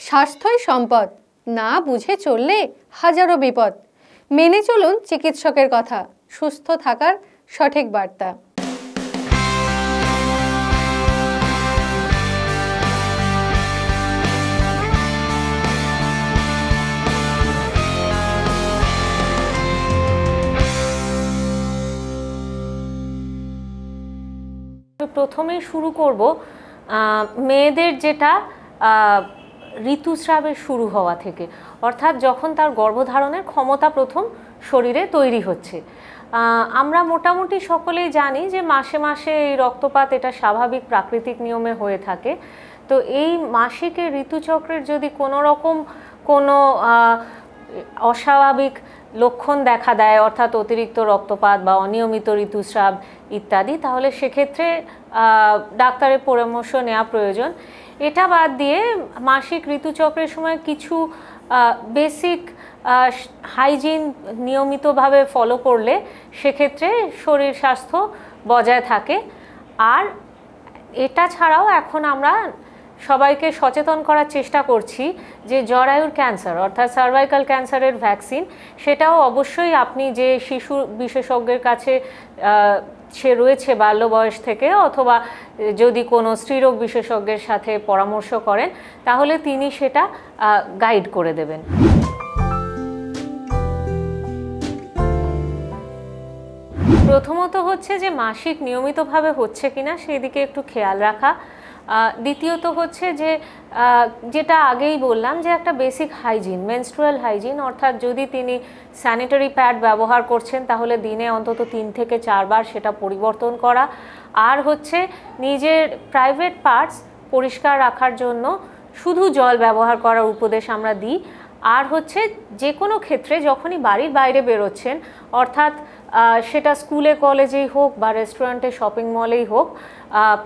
স্বাস্থ্যই সম্পদ, না বুঝে চললে হাজারো বিপদ। মেনে চলুন চিকিৎসকের কথা, সুস্থ থাকার সঠিক বার্তা। প্রথমেই শুরু করব মেয়েদের যেটা ঋতুস্রাবের শুরু হওয়া থেকে, অর্থাৎ যখন তার গর্ভধারণের ক্ষমতা প্রথম শরীরে তৈরি হচ্ছে। আমরা মোটামুটি সকলেই জানি যে মাসে মাসে এই রক্তপাত এটা স্বাভাবিক প্রাকৃতিক নিয়মে হয়ে থাকে। তো এই মাসিকের ঋতুচক্রের যদি কোনো রকম কোনো অস্বাভাবিক লক্ষণ দেখা দেয়, অর্থাৎ অতিরিক্ত রক্তপাত বা অনিয়মিত ঋতুস্রাব ইত্যাদি, তাহলে সেক্ষেত্রে ডাক্তারের পরামর্শ নেওয়া প্রয়োজন। এটা বাদ দিয়ে মাসিক ঋতুচক্রের সময় কিছু বেসিক হাইজিন নিয়মিতভাবে ফলো করলে সেক্ষেত্রে শরীর স্বাস্থ্য বজায় থাকে। আর এটা ছাড়াও এখন আমরা সবাইকে সচেতন করার চেষ্টা করছি যে জরায়ুর ক্যান্সার অর্থাৎ সার্ভাইকাল ক্যান্সারের ভ্যাকসিন, সেটাও অবশ্যই আপনি যে শিশু বিশেষজ্ঞের কাছে সে রয়েছে বাল্য বয়স থেকে, অথবা যদি কোনো স্ত্রীরোগ বিশেষজ্ঞের সাথে পরামর্শ করেন তাহলে তিনি সেটা গাইড করে দেবেন। প্রথমত হচ্ছে যে মাসিক নিয়মিতভাবে হচ্ছে কিনা সেই দিকে একটু খেয়াল রাখা। দ্বিতীয়ত হচ্ছে যে যেটা আগেই বললাম যে একটা বেসিক হাইজিন, মেনস্ট্রুয়াল হাইজিন, অর্থাৎ যদি তিনি স্যানিটারি প্যাড ব্যবহার করছেন তাহলে দিনে অন্তত 3 থেকে 4 বার সেটা পরিবর্তন করা। আর হচ্ছে নিজের প্রাইভেট পার্টস পরিষ্কার রাখার জন্য শুধু জল ব্যবহার করার উপদেশ আমরা দিই। আর হচ্ছে যে কোনো ক্ষেত্রে যখনই বাড়ির বাইরে বেরোচ্ছেন, অর্থাৎ সেটা স্কুলে কলেজেই হোক বা রেস্টুরেন্টে শপিং মলেই হোক,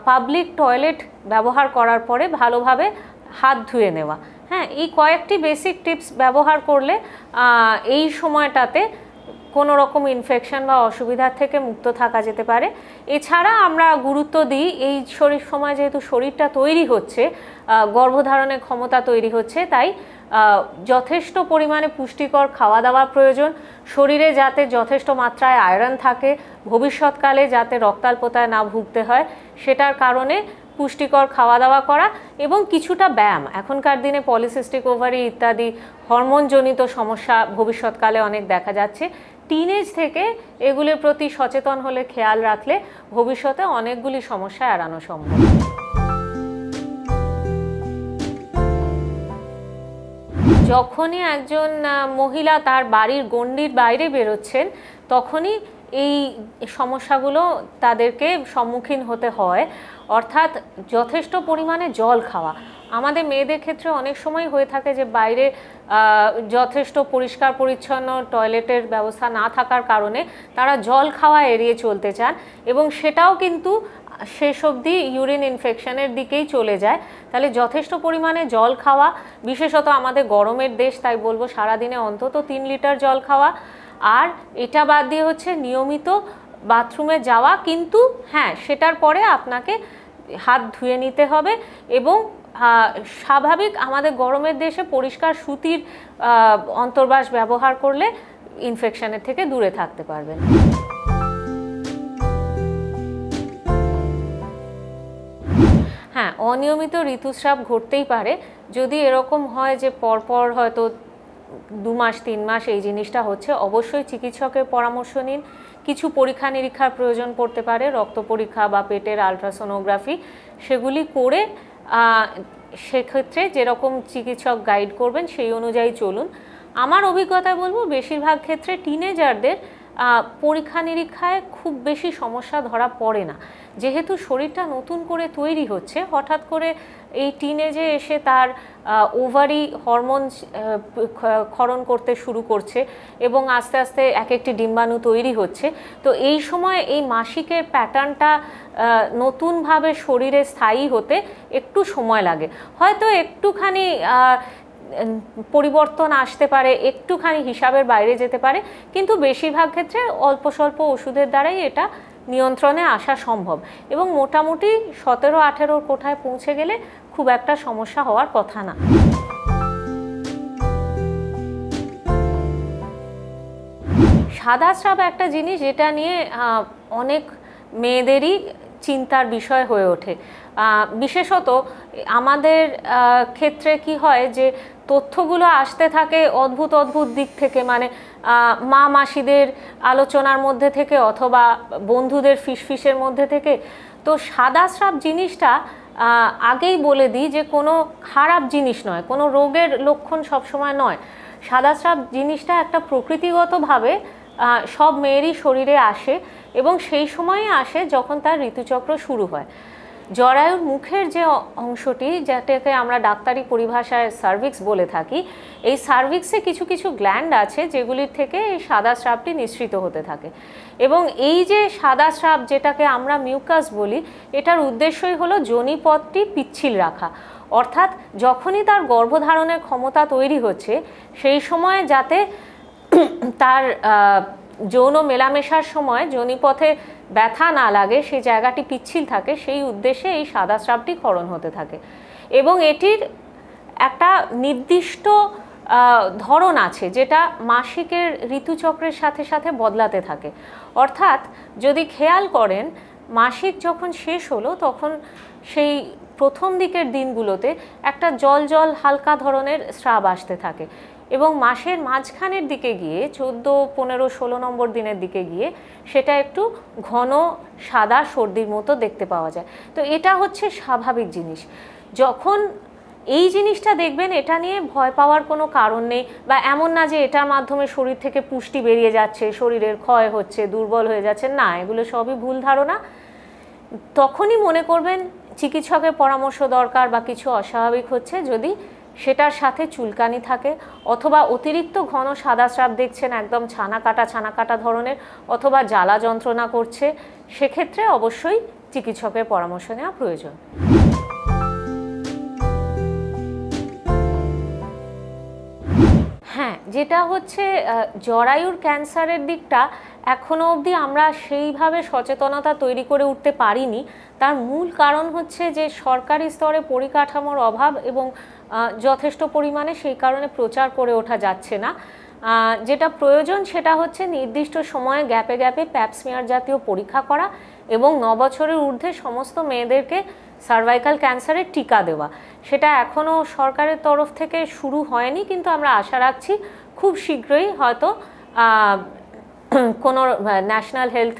পাবলিক টয়লেট ব্যবহার করার পরে ভালোভাবে হাত ধুয়ে নেওয়া। হ্যাঁ, এই কয়েকটি বেসিক টিপস ব্যবহার করলে এই সময়টাতে কোনো রকম ইনফেকশন বা অসুবিধার থেকে মুক্ত থাকা যেতে পারে। এছাড়া আমরা গুরুত্ব দিই এই সময় যেহেতু শরীরটা তৈরি হচ্ছে, গর্ভধারণের ক্ষমতা তৈরি হচ্ছে, তাই যথেষ্ট পরিমাণে পুষ্টিকর খাওয়া দাওয়া প্রয়োজন। শরীরে যাতে যথেষ্ট মাত্রায় আয়রন থাকে, ভবিষ্যৎকালে যাতে রক্তাল্পতায় না ভুগতে হয় সেটার কারণে পুষ্টিকর খাওয়া দাওয়া করা এবং কিছুটা ব্যায়াম। এখনকার দিনে পলিসিস্টিক ওভারি ইত্যাদি হরমোনজনিত সমস্যা ভবিষ্যৎকালে অনেক দেখা যাচ্ছে। টিনেজ থেকে এগুলির প্রতি সচেতন হলে, খেয়াল রাখলে ভবিষ্যতে অনেকগুলি সমস্যা এড়ানো সম্ভব। যখনই একজন মহিলা তার বাড়ির গণ্ডির বাইরে বেরোচ্ছেন তখনই এই সমস্যাগুলো তাদেরকে সম্মুখীন হতে হয়, অর্থাৎ যথেষ্ট পরিমাণে জল খাওয়া। আমাদের মেয়েদের ক্ষেত্রে অনেক সময় হয়ে থাকে যে বাইরে যথেষ্ট পরিষ্কার পরিচ্ছন্ন টয়লেটের ব্যবস্থা না থাকার কারণে তারা জল খাওয়া এড়িয়ে চলতে চান এবং সেটাও কিন্তু শেষ অবধি ইউরিন ইনফেকশনের দিকেই চলে যায়। তাহলে যথেষ্ট পরিমাণে জল খাওয়া, বিশেষত আমাদের গরমের দেশ তাই বলবো সারাদিনে অন্তত 3 লিটার জল খাওয়া। আর এটা বাদ দিয়ে হচ্ছে নিয়মিত বাথরুমে যাওয়া, কিন্তু হ্যাঁ সেটার পরে আপনাকে হাত ধুয়ে নিতে হবে এবং স্বাভাবিক আমাদের গরমের দেশে পরিষ্কার সুতির অন্তর্বাস ব্যবহার করলে ইনফেকশনের থেকে দূরে থাকতে পারবেন। হ্যাঁ, অনিয়মিত ঋতুস্রাব ঘটতেই পারে। যদি এরকম হয় যে পরপর হয়তো 2 মাস 3 মাস এই জিনিসটা হচ্ছে, অবশ্যই চিকিৎসকের পরামর্শ নিন। কিছু পরীক্ষা নিরীক্ষার প্রয়োজন পড়তে পারে, রক্ত পরীক্ষা বা পেটের আলট্রাসোনোগ্রাফি, সেগুলি করে সেক্ষেত্রে যেরকম চিকিৎসক গাইড করবেন সেই অনুযায়ী চলুন। আমার অভিজ্ঞতায় বলবো বেশিরভাগ ক্ষেত্রে টিনেজারদের পরীক্ষা নিরীক্ষায় খুব বেশি সমস্যা ধরা পড়ে না, যেহেতু শরীরটা নতুন করে তৈরি হচ্ছে। হঠাৎ করে এই টিনেজে এসে তার ওভারি হরমোন ক্ষরণ করতে শুরু করছে এবং আস্তে আস্তে এক একটি ডিম্বাণু তৈরি হচ্ছে। তো এই সময় এই মাসিকের প্যাটার্নটা নতুনভাবে শরীরে স্থায়ী হতে একটু সময় লাগে। হয়তো একটুখানি পরিবর্তন আসতে পারে, একটুখানি হিসাবের বাইরে যেতে পারে, কিন্তু বেশিরভাগ ক্ষেত্রে অল্প স্বল্প ওষুধের দ্বারাই এটা নিয়ন্ত্রণে আসা সম্ভব এবং মোটামুটি 17-18 কোঠায় পৌঁছে গেলে খুব একটা সমস্যা হওয়ার কথা না। সাদা স্রাব একটা জিনিস যেটা নিয়ে অনেক মেয়েদেরই চিন্তার বিষয় হয়ে ওঠে। বিশেষত আমাদের ক্ষেত্রে কি হয় যে তথ্যগুলো আসতে থাকে অদ্ভুত অদ্ভুত দিক থেকে, মানে মা মাসিদের আলোচনার মধ্যে থেকে অথবা বন্ধুদের ফিসফিসের মধ্যে থেকে। তো সাদা স্রাব জিনিসটা আগেই বলে দিই যে কোনো খারাপ জিনিস নয়, কোনো রোগের লক্ষণ সবসময় নয়। সাদা স্রাব জিনিসটা একটা প্রকৃতিগতভাবে সব মেয়েরই শরীরে আসে এবং সেই সময়ই আসে যখন তার ঋতুচক্র শুরু হয়। জরায়ুর মুখের যে অংশটি, যেটাকে আমরা ডাক্তারি পরিভাষায় সার্ভিক্স বলে থাকি, এই সার্ভিক্সে কিছু কিছু গ্ল্যান্ড আছে যেগুলির থেকে এই সাদা স্রাবটি নিঃসৃত হতে থাকে। এবং এই যে সাদা স্রাব, যেটাকে আমরা মিউকাস বলি, এটার উদ্দেশ্যই হলো যোনিপথটি পিচ্ছিল রাখা। অর্থাৎ যখনই তার গর্ভধারণের ক্ষমতা তৈরি হচ্ছে সেই সময় যাতে তার যৌন মেলামেশার সময় যোনিপথে ব্যথা না লাগে, সেই জায়গাটি পিচ্ছিল থাকে, সেই উদ্দেশ্যে এই সাদা স্রাবটি ক্ষরণ হতে থাকে। এবং এটির একটা নির্দিষ্ট ধরন আছে যেটা মাসিকের ঋতুচক্রের সাথে সাথে বদলাতে থাকে। অর্থাৎ যদি খেয়াল করেন, মাসিক যখন শেষ হলো তখন সেই প্রথম দিকের দিনগুলোতে একটা জল জল হালকা ধরনের স্রাব আসতে থাকে এবং মাসের মাঝখানের দিকে গিয়ে 14, 15, 16 নম্বর দিনের দিকে গিয়ে সেটা একটু ঘন সাদা সর্দির মতো দেখতে পাওয়া যায়। তো এটা হচ্ছে স্বাভাবিক জিনিস। যখন এই জিনিসটা দেখবেন, এটা নিয়ে ভয় পাওয়ার কোনো কারণ নেই, বা এমন না যে এটার মাধ্যমে শরীর থেকে পুষ্টি বেরিয়ে যাচ্ছে, শরীরের ক্ষয় হচ্ছে, দুর্বল হয়ে যাচ্ছে, না, এগুলো সবই ভুল ধারণা। তখনই মনে করবেন চিকিৎসকের পরামর্শ দরকার বা কিছু অস্বাভাবিক হচ্ছে যদি সেটার সাথে চুলকানি থাকে, অথবা অতিরিক্ত ঘন সাদা স্রাব দেখছেন, একদম ছানা কাটা ধরনের, অথবা জ্বালা যন্ত্রণা করছে, সেক্ষেত্রে অবশ্যই চিকিৎসকের পরামর্শ নেওয়া প্রয়োজন। হ্যাঁ, যেটা হচ্ছে জরায়ুর ক্যান্সারের দিকটা এখনো অবধি আমরা সেইভাবে সচেতনতা তৈরি করে উঠতে পারিনি। তার মূল কারণ হচ্ছে যে সরকারি স্তরে পরিকাঠামোর অভাব এবং যথেষ্ট পরিমাণে সেই কারণে প্রচার করে ওঠা যাচ্ছে না। যেটা প্রয়োজন সেটা হচ্ছে নির্দিষ্ট সময়ে গ্যাপে গ্যাপে প্যাপস্মিয়ার জাতীয় পরীক্ষা করা এবং 9 বছরের ঊর্ধ্বে সমস্ত মেয়েদেরকে সার্ভাইকাল ক্যান্সারের টিকা দেওয়া। সেটা এখনও সরকারের তরফ থেকে শুরু হয়নি, কিন্তু আমরা আশা রাখছি খুব শীঘ্রই হয়তো কোনো ন্যাশনাল হেলথ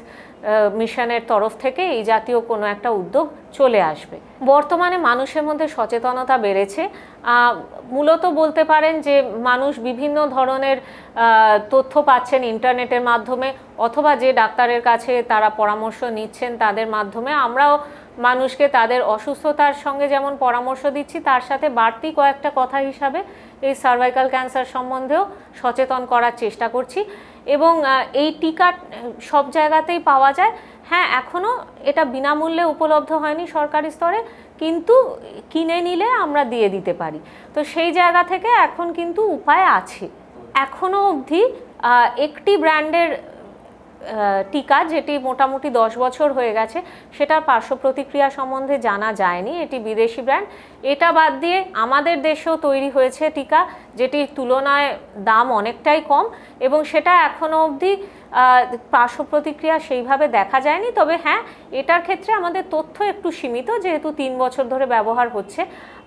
মিশনের তরফ থেকে এই জাতীয় কোনো একটা উদ্যোগ চলে আসবে। বর্তমানে মানুষের মধ্যে সচেতনতা বেড়েছে। মূলত বলতে পারেন যে মানুষ বিভিন্ন ধরনের তথ্য পাচ্ছেন ইন্টারনেটের মাধ্যমে, অথবা যে ডাক্তারের কাছে তারা পরামর্শ নিচ্ছেন তাদের মাধ্যমে। আমরাও মানুষকে তাদের অসুস্থতার সঙ্গে যেমন পরামর্শ দিচ্ছি, তার সাথে বাড়তি কয়েকটা কথা হিসাবে এই সার্ভাইকাল ক্যান্সার সম্বন্ধেও সচেতন করার চেষ্টা করছি। এবং এই টিকা সব জায়গাতেই পাওয়া যায়। হ্যাঁ, এখনও এটা বিনামূল্যে উপলব্ধ হয়নি সরকারি স্তরে, কিন্তু কিনে নিলে আমরা দিয়ে দিতে পারি। তো সেই জায়গা থেকে এখন কিন্তু উপায় আছে। এখনও অবধি একটি ব্র্যান্ডের টিকা, যেটি মোটামুটি 10 বছর হয়ে গেছে, সেটার পার্শ্ব প্রতিক্রিয়া সম্বন্ধে জানা যায়নি। এটি বিদেশি ব্র্যান্ড। এটা বাদ দিয়ে আমাদের দেশেও তৈরি হয়েছে টিকা, যেটির তুলনায় দাম অনেকটাই কম এবং সেটা এখনও অবধি পার্শ্ব প্রতিক্রিয়া সেইভাবে দেখা যায়নি। তবে হ্যাঁ, এটার ক্ষেত্রে আমাদের তথ্য একটু সীমিত, যেহেতু 3 বছর ধরে ব্যবহার হচ্ছে।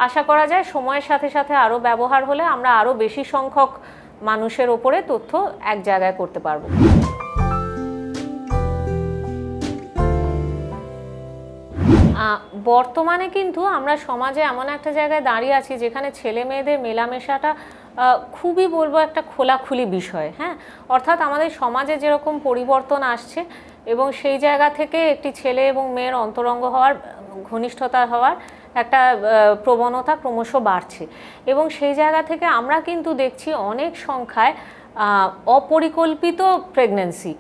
আশা করা যায় সময়ের সাথে সাথে আরও ব্যবহার হলে আমরা আরও বেশি সংখ্যক মানুষের ওপরে তথ্য এক জায়গায় করতে পারবো। বর্তমানে কিন্তু আমরা সমাজে এমন একটা জায়গায় দাঁড়িয়ে আছি যেখানে ছেলে মেয়েদের মেলামেশাটা খুবই বলবো একটা খোলাখুলি বিষয়। হ্যাঁ, অর্থাৎ আমাদের সমাজে যেরকম পরিবর্তন আসছে এবং সেই জায়গা থেকে একটি ছেলে এবং মেয়ের অন্তরঙ্গ হওয়ার, ঘনিষ্ঠতা হওয়ার একটা প্রবণতা ক্রমশ বাড়ছে এবং সেই জায়গা থেকে আমরা কিন্তু দেখছি অনেক সংখ্যায় অপরিকল্পিত প্রেগন্যান্সি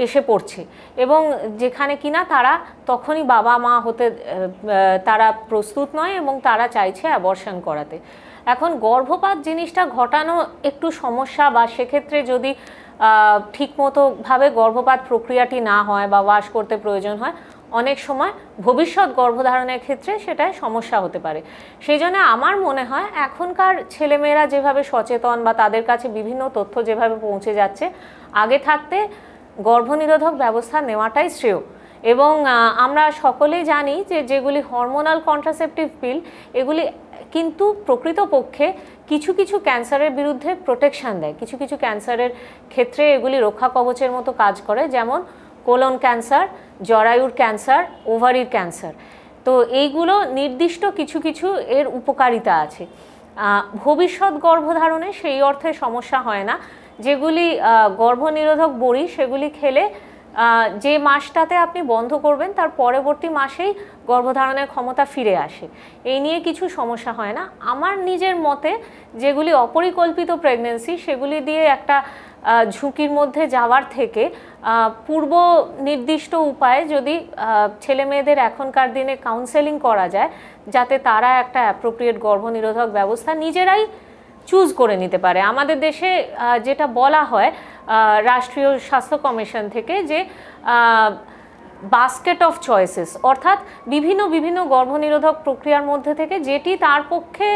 এসে পড়ছে এবং যেখানে কিনা তারা তখনই বাবা মা হতে তারা প্রস্তুত নয় এবং তারা চাইছে অ্যাবর্শন করাতে। এখন গর্ভপাত জিনিসটা ঘটানো একটু সমস্যা, বা সেক্ষেত্রে যদি ঠিকমতোভাবে গর্ভপাত প্রক্রিয়াটি না হয় বা ওয়াশ করতে প্রয়োজন হয়, অনেক সময় ভবিষ্যৎ গর্ভধারণের ক্ষেত্রে সেটায় সমস্যা হতে পারে। সেই জন্য আমার মনে হয় এখনকার ছেলেমেয়েরা যেভাবে সচেতন বা তাদের কাছে বিভিন্ন তথ্য যেভাবে পৌঁছে যাচ্ছে, আগে থাকতে গর্ভনিরোধক ব্যবস্থা নেওয়াটাই শ্রেয়। এবং আমরা সকলেই জানি যে যেগুলি হরমোনাল কন্ট্রাসেপটিভ পিল, এগুলি কিন্তু প্রকৃতপক্ষে কিছু কিছু ক্যান্সারের বিরুদ্ধে প্রোটেকশান দেয়, কিছু কিছু ক্যান্সারের ক্ষেত্রে এগুলি রক্ষা কবচের মতো কাজ করে, যেমন কোলন ক্যান্সার, জরায়ুর ক্যান্সার, ওভারির ক্যান্সার। তো এইগুলো নির্দিষ্ট কিছু কিছু এর উপকারিতা আছে। ভবিষ্যৎ গর্ভধারণে সেই অর্থে সমস্যা হয় না। যেগুলি গর্ভনিরোধক বড়ি, সেগুলি খেলে যে মাসটাতে আপনি বন্ধ করবেন তার পরবর্তী মাসেই গর্ভধারণের ক্ষমতা ফিরে আসে, এই নিয়ে কিছু সমস্যা হয় না। আমার নিজের মতে যেগুলি অপরিকল্পিত প্রেগন্যান্সি, সেগুলি দিয়ে একটা ঝুঁকির মধ্যে যাওয়ার থেকে পূর্ব নির্দিষ্ট উপায়ে যদি ছেলে মেয়েদের এখনকার দিনে কাউন্সেলিং করা যায়, যাতে তারা একটা অ্যাপ্রোপ্রিয়েট গর্ভনিরোধক ব্যবস্থা নিজেরাই চুজ করে নিতে পারে। আমাদের দেশে যেটা বলা হয় রাষ্ট্রীয় স্বাস্থ্য কমিশন থেকে, যে বাস্কেট অফ চয়েসেস, অর্থাৎ বিভিন্ন বিভিন্ন গর্ভনিরোধক প্রক্রিয়ার মধ্যে থেকে যেটি তার পক্ষে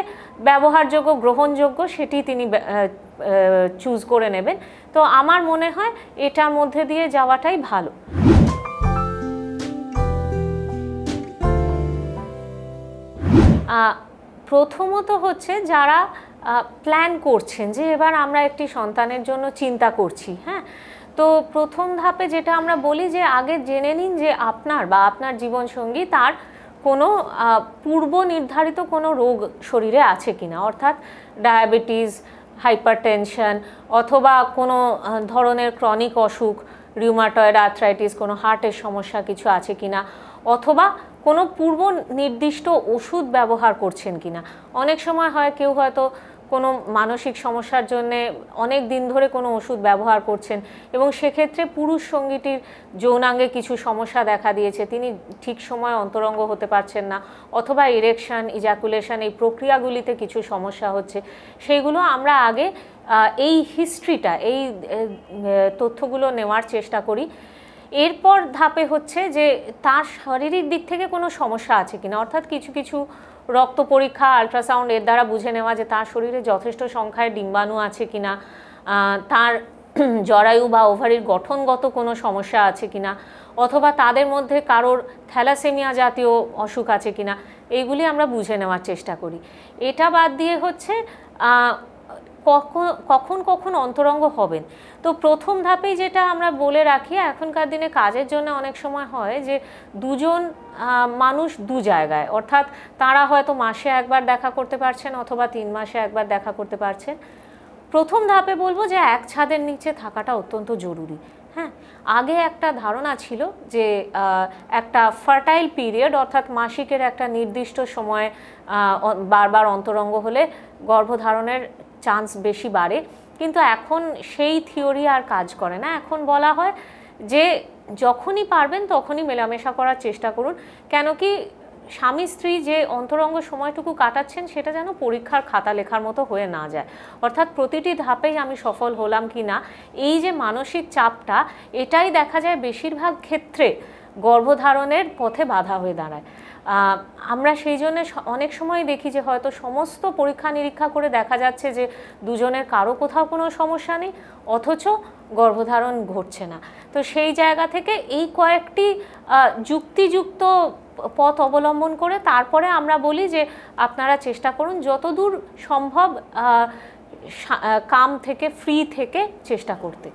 ব্যবহারযোগ্য, গ্রহণযোগ্য, সেটি তিনি চুজ করে নেবেন। তো আমার মনে হয় এটার মধ্যে দিয়ে যাওয়াটাই ভালো। প্রথমত হচ্ছে যারা প্ল্যান করছেন যে এবার আমরা একটি সন্তানের জন্য চিন্তা করছি, হ্যাঁ, তো প্রথম ধাপে যেটা আমরা বলি যে আগে জেনে নিন যে আপনার বা আপনার জীবনসঙ্গী তার কোনো পূর্ব নির্ধারিত কোনো রোগ শরীরে আছে কিনা, অর্থাৎ ডায়াবেটিস, হাইপারটেনশন, অথবা কোনো ধরনের ক্রনিক অসুখ, রিউমাটয়েড আর্থ্রাইটিস, কোনো হার্টের সমস্যা কিছু আছে কিনা, অথবা কোনো পূর্ব নির্দিষ্ট ওষুধ ব্যবহার করছেন কিনা। অনেক সময় হয় কেউ হয়তো কোনো মানসিক সমস্যার জন্যে অনেক দিন ধরে কোনো ওষুধ ব্যবহার করছেন এবং সেক্ষেত্রে পুরুষ সঙ্গীটির যৌনাঙ্গে কিছু সমস্যা দেখা দিয়েছে, তিনি ঠিক সময় অন্তরঙ্গ হতে পারছেন না, অথবা ইরেকশন, ইজাকুলেশন, এই প্রক্রিয়াগুলিতে কিছু সমস্যা হচ্ছে। সেইগুলো আমরা আগে এই হিস্ট্রিটা, এই তথ্যগুলো নেওয়ার চেষ্টা করি। এরপর ধাপে হচ্ছে যে তার শারীরিক দিক থেকে কোনো সমস্যা আছে কিনা, অর্থাৎ কিছু কিছু রক্ত পরীক্ষা, আলট্রাসাউন্ড, এর দ্বারা বুঝে নেওয়া যে তার শরীরে যথেষ্ট সংখ্যায় ডিম্বাণু আছে কিনা, তার জরায়ু বা ওভারির গঠনগত কোনো সমস্যা আছে কিনা, অথবা তাদের মধ্যে কারোর থ্যালাসেমিয়া জাতীয় অসুখ আছে কিনা, এইগুলি আমরা বুঝে নেওয়ার চেষ্টা করি। এটা বাদ দিয়ে হচ্ছে কখন কখন অন্তরঙ্গ হবেন। তো প্রথম ধাপেই যেটা আমরা বলে রাখি, এখনকার দিনে কাজের জন্য অনেক সময় হয় যে দুজন মানুষ দু জায়গায়, অর্থাৎ তারা হয়তো মাসে একবার দেখা করতে পারছেন অথবা 3 মাসে একবার দেখা করতে পারছেন। প্রথম ধাপে বলবো যে এক ছাদের নিচে থাকাটা অত্যন্ত জরুরি। হ্যাঁ, আগে একটা ধারণা ছিল যে একটা ফার্টাইল পিরিয়ড, অর্থাৎ মাসিকের একটা নির্দিষ্ট সময় বারবার অন্তরঙ্গ হলে গর্ভধারণের চান্স বেশি বাড়ে, কিন্তু এখন সেই থিওরি আর কাজ করে না। এখন বলা হয় যে যখনই পারবেন তখনই মেলামেশা করার চেষ্টা করুন, কেন কি স্বামী স্ত্রী যে অন্তরঙ্গ সময়টুকু কাটাচ্ছেন সেটা যেন পরীক্ষার খাতা লেখার মতো হয়ে না যায়, অর্থাৎ প্রতিটি ধাপেই আমি সফল হলাম কি না, এই যে মানসিক চাপটা, এটাই দেখা যায় বেশিরভাগ ক্ষেত্রে গর্ভধারণের পথে বাধা হয়ে দাঁড়ায়। আমরা সেই জন্য অনেক সময় দেখি যে হয়তো সমস্ত পরীক্ষা নিরীক্ষা করে দেখা যাচ্ছে যে দুজনের কারো কোথাও কোনো সমস্যা নেই, অথচ গর্ভধারণ ঘটছে না। তো সেই জায়গা থেকে এই কয়েকটি যুক্তিযুক্ত পথ অবলম্বন করে তারপরে আমরা বলি যে আপনারা চেষ্টা করুন যতদূর সম্ভব কাম থেকে, ফ্রি থেকে চেষ্টা করতে।